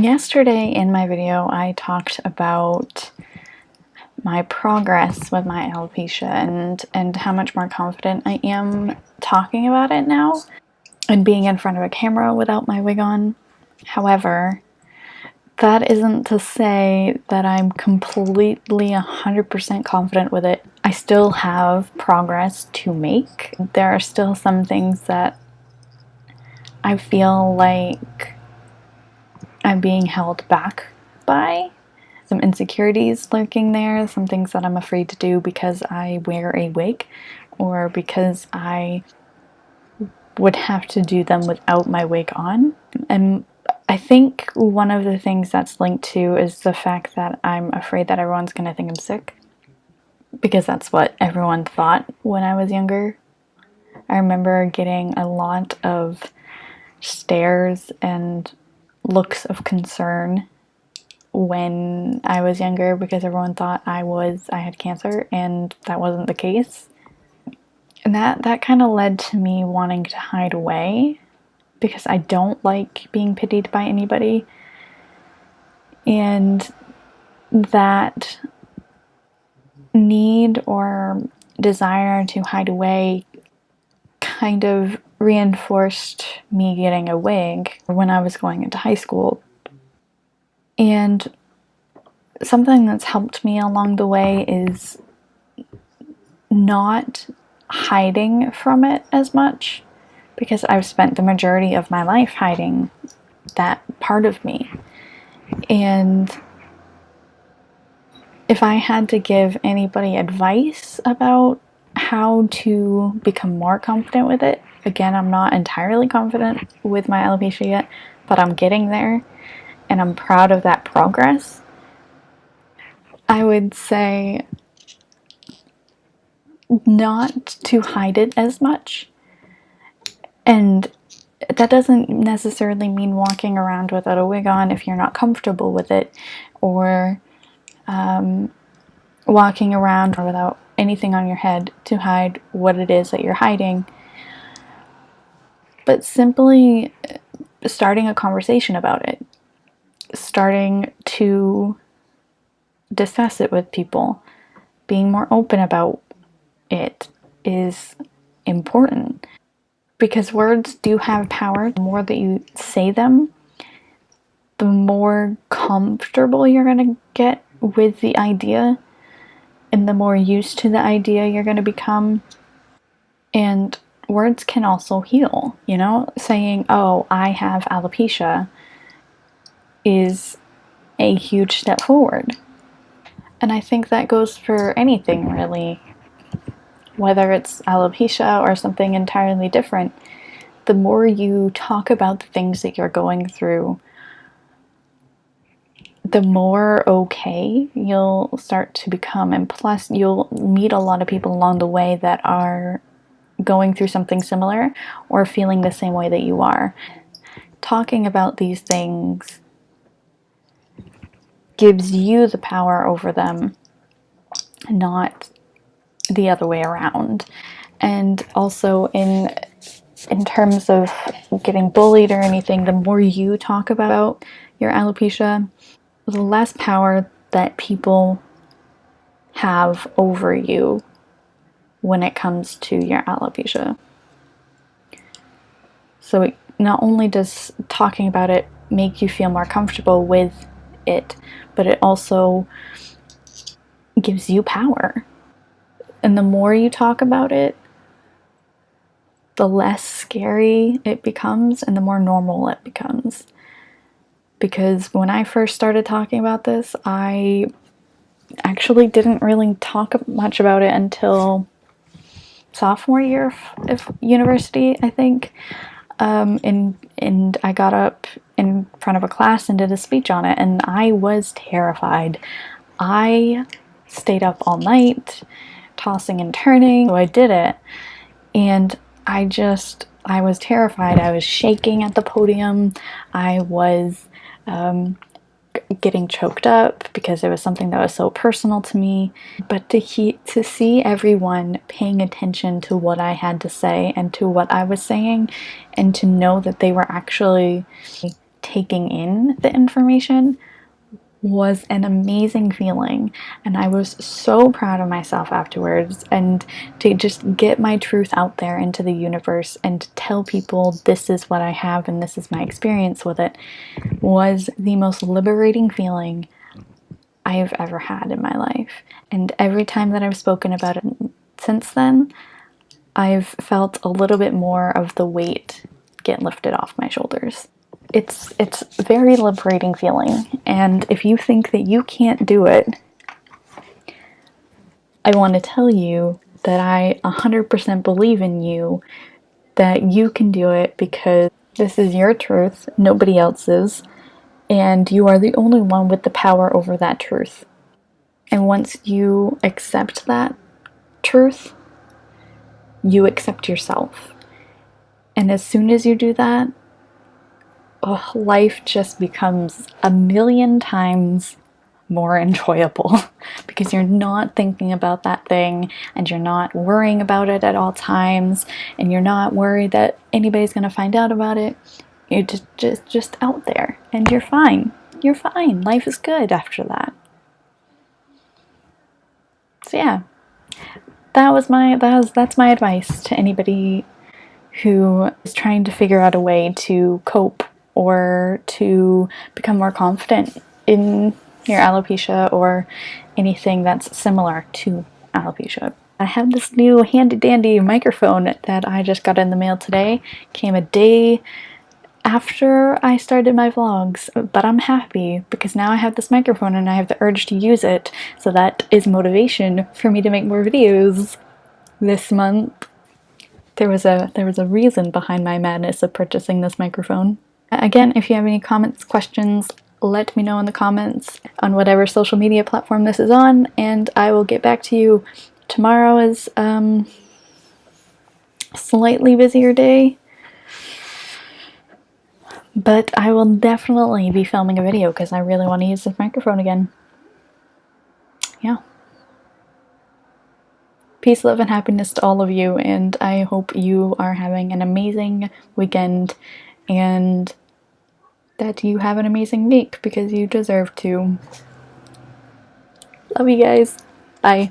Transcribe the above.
Yesterday in my video, I talked about my progress with my alopecia and how much more confident I am talking about it now and being in front of a camera without my wig on. However, that isn't to say that I'm completely 100% confident with it. I still have progress to make. There are still some things that I feel like I'm being held back by. Some insecurities lurking there, some things that I'm afraid to do because I wear a wig or because I would have to do them without my wig on. And I think one of the things that's linked to is the fact that I'm afraid that everyone's going to think I'm sick, because that's what everyone thought when I was younger. I remember getting a lot of stares and looks of concern when I was younger because everyone thought I had cancer, and that wasn't the case. And that kind of led to me wanting to hide away because I don't like being pitied by anybody. And that need or desire to hide away kind of reinforced me getting a wig when I was going into high school. And something that's helped me along the way is not hiding from it as much, because I've spent the majority of my life hiding that part of me. And if I had to give anybody advice about how to become more confident with it, again, I'm not entirely confident with my alopecia yet, but I'm getting there and I'm proud of that progress. I would say not to hide it as much. And that doesn't necessarily mean walking around without a wig on if you're not comfortable with it, or walking around without anything on your head to hide what it is that you're hiding. But simply starting a conversation about it, starting to discuss it with people, being more open about it is important, because words do have power. The more that you say them, the more comfortable you're going to get with the idea, and the more used to the idea you're going to become. And words can also heal, you know? Saying, oh, I have alopecia is a huge step forward. And I think that goes for anything, really. Whether it's alopecia or something entirely different, the more you talk about the things that you're going through, the more okay you'll start to become. And plus, you'll meet a lot of people along the way that are going through something similar or feeling the same way that you are. Talking about these things gives you the power over them, not the other way around. And also in terms of getting bullied or anything, the more you talk about your alopecia, the less power that people have over you when it comes to your alopecia. So not only does talking about it make you feel more comfortable with it, but it also gives you power. And the more you talk about it, the less scary it becomes and the more normal it becomes. Because when I first started talking about this, I actually didn't really talk much about it until sophomore year of university, I think. And I got up in front of a class and did a speech on it, and I was terrified. I stayed up all night, tossing and turning, so I did it, and I was terrified. I was shaking at the podium. I was getting choked up because it was something that was so personal to me. But to see everyone paying attention to what I had to say and to what I was saying, and to know that they were actually taking in the information was an amazing feeling, and I was so proud of myself afterwards. And to just get my truth out there into the universe and to tell people this is what I have and this is my experience with it was the most liberating feeling I've ever had in my life. And every time that I've spoken about it since then, I've felt a little bit more of the weight get lifted off my shoulders. It's a very liberating feeling, and if you think that you can't do it, I want to tell you that I 100% believe in you, that you can do it, because this is your truth, nobody else's, and you are the only one with the power over that truth. And once you accept that truth, you accept yourself. And as soon as you do that, life just becomes a million times more enjoyable because you're not thinking about that thing, and you're not worrying about it at all times, and you're not worried that anybody's going to find out about it. You're just out there, and you're fine. You're fine. Life is good after that. So yeah, that's my advice to anybody who is trying to figure out a way to cope or to become more confident in your alopecia or anything that's similar to alopecia. I have this new handy dandy microphone that I just got in the mail today. Came a day after I started my vlogs, but I'm happy because now I have this microphone and I have the urge to use it, so that is motivation for me to make more videos this month. There was a reason behind my madness of purchasing this microphone. Again, if you have any comments, questions, let me know in the comments on whatever social media platform this is on, and I will get back to you. Tomorrow is a slightly busier day, but I will definitely be filming a video because I really want to use this microphone again. Yeah. Peace, love, and happiness to all of you, and I hope you are having an amazing weekend and that you have an amazing week because you deserve to. Love you guys. Bye.